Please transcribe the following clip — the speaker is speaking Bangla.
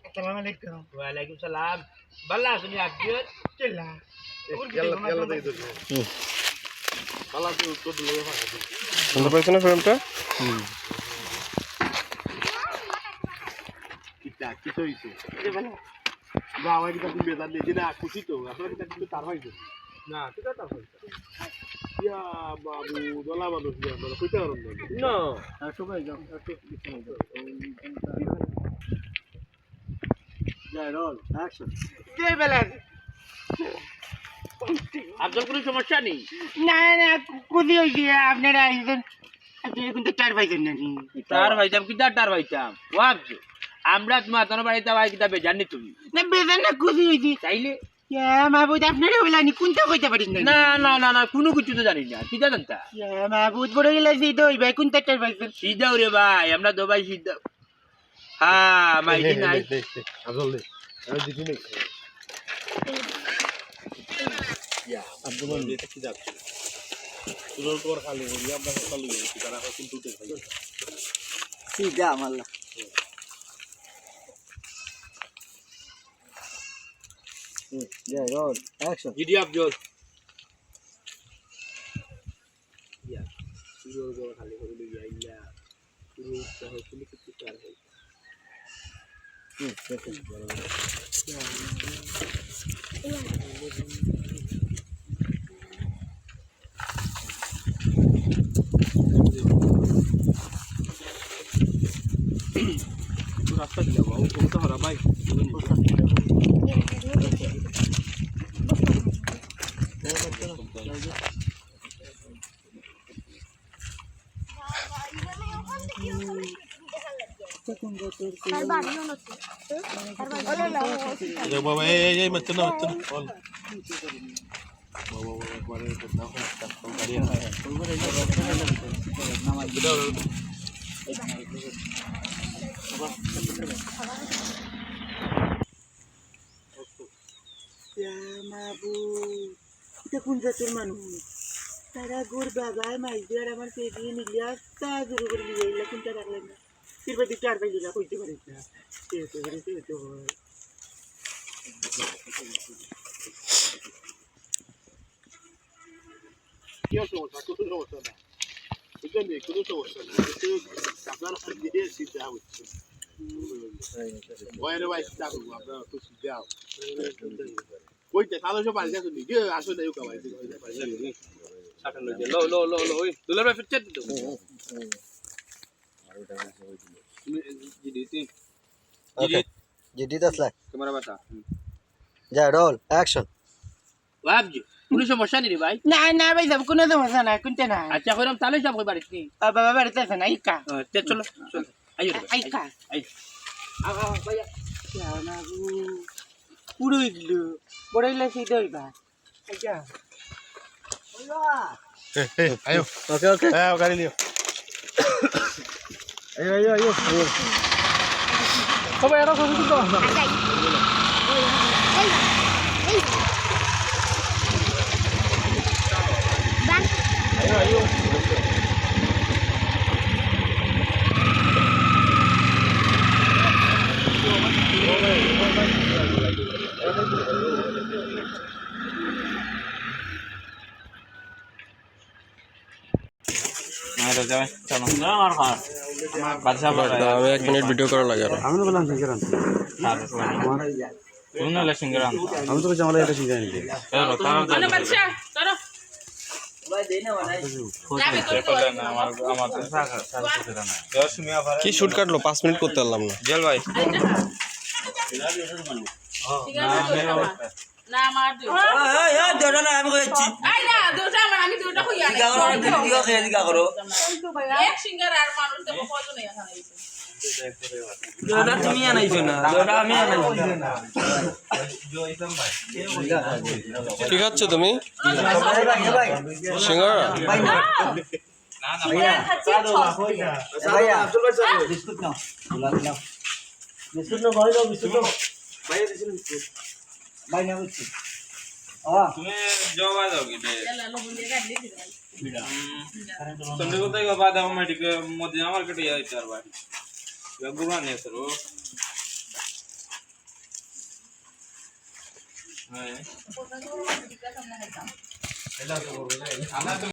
Assalamualaikum. Waalaikumsalam. Bala sini abjad. Celah. Yalla দেখি তো পালা তো উত্তর দিলে ভালো শুনতে পাচ্ছেন না ফ্রেমটা? কিটা কি হইছে গাওয়া কি তুমি বেজার নেই না খুশি তো আসলে কিটা কিন্তু তার হইছে না ঠিক আছে ইয়া বাবু দলা মানুষ ইয়া মানে কইতে পারো না সবাই যাও একটু পিছনে যাও জয় রোল অ্যাকশন কে বেলা আপনার কোনো সমস্যা নেই না না কুদি হইছে আপনারা আইছেন আপনি কিন্তু চার পাইছেন নাকি তার ভাইতাম কি তার ভাইতাম ওয়াবজু আমরা তোমার তোর বাড়িতে ভাই কিতাবে জানি তুমি না বেজান না কুদি হইছে চাইলে মাহবুদ আপনারা বলানি কোনটা কইতে পারিস না না না না কোনো কিছু তো জানি না কিটা জানতা মাহবুদ বড় গেলাছি তো ওই ভাই কোনটা চার পাইছেন সিধাও রে ভাই আমরা তো ভাই সিধা হ্যাঁ মাইকি নাই আসলে আমি দেখি নাই ইয়া আব্দুল এটা কি যাচ্ছে তুলোর কর খালি হই আমরা চালু হই তারা কিন্তু উঠে খাই সিধা মাল্লা জয় রোল অ্যাকশন জিডি আফজল ইয়া তুলোর কর খালি হই লইয়া ইয়া তুলো চাহ তুমি কিছু চার হই রাস্তা দিলা বাবু তুমি তো হারা ভাই বাবা এই মত না বল বাবা একবারে না হয় গাড়ি হয় এটা কোন জাতের মানুষ তারা গোর বাবায় মাছ দিয়ে আমার পেয়ে নিলে তা জোরে করে নিয়ে এলে কোনটা রাখলেন না তিরবার দিকে আর পাইলে কইতে পারিস না কি সমস্যা কোনো সমস্যা না এখানে কোনো সমস্যা না আপনার দিয়ে সিদ্ধা হচ্ছে ওরে ভাই সিদ্ধা করবো আপনারা তো সিদ্ধা কইতে তাহলে সব পারি যাচ্ছেন যে আসলে ইউ কামাই সাকান লই লো লো লো লো ওই দুলার ভাই ফিরতে দিও জিডি তিন জিডি জিডি দসলা ক্যামেরা বাতা জয় রোল অ্যাকশন ওয়াবজু কোনো সমস্যা নেই রে ভাই না না ভাই সব কোনো সমস্যা না কোনটা না আচ্ছা কইরাম তাহলে সব কই বাড়িতে বাবা বাড়িতে আছে না ইকা চলো চলো আইও ইকা আই ভাইয়া পুরো এগুলো বড় এগুলো সেই দইবা আচ্ছা ayo ওকে ওকে ayo গাড়ি নিও আয়ো সবাই এটা ছবি তুলতে আমি 1 মিনিট ভিডিও করা লাগে আমি তো বললাম সিঙ্গার আনতে আমি তো বলছি আমার এটা সিঙ্গার আনতে কি শুট কাটলো 5 মিনিট করতে পারলাম না জেল ভাই না আমার দেড় না আমি কইছি আই না দুটো আমার আমি দুটো কইয়া না দিগা খেয়ে দিগা করো এক সিঙ্গার আর মানুষ দেখো কয়জন এখানে আইছে দেড় তুমি আনাইছো না দেড় আমি আনাইছি ঠিক আছে তুমি সিঙ্গারা সিঙ্গার খাচ্ছি ভাইয়া বিস্কুট নাও বিস্কুট নাও ভাই নাও বিস্কুট নাও ভাইয়া দিছেন বিস্কুট ভাই নাও বিস্কুট তুমি জবা যাও কি त्याला लवून दे गाडी दिली संडे को तो बाद मेडिकल मोदी मार्केट या चार बार गुरुवार ने सर वो हां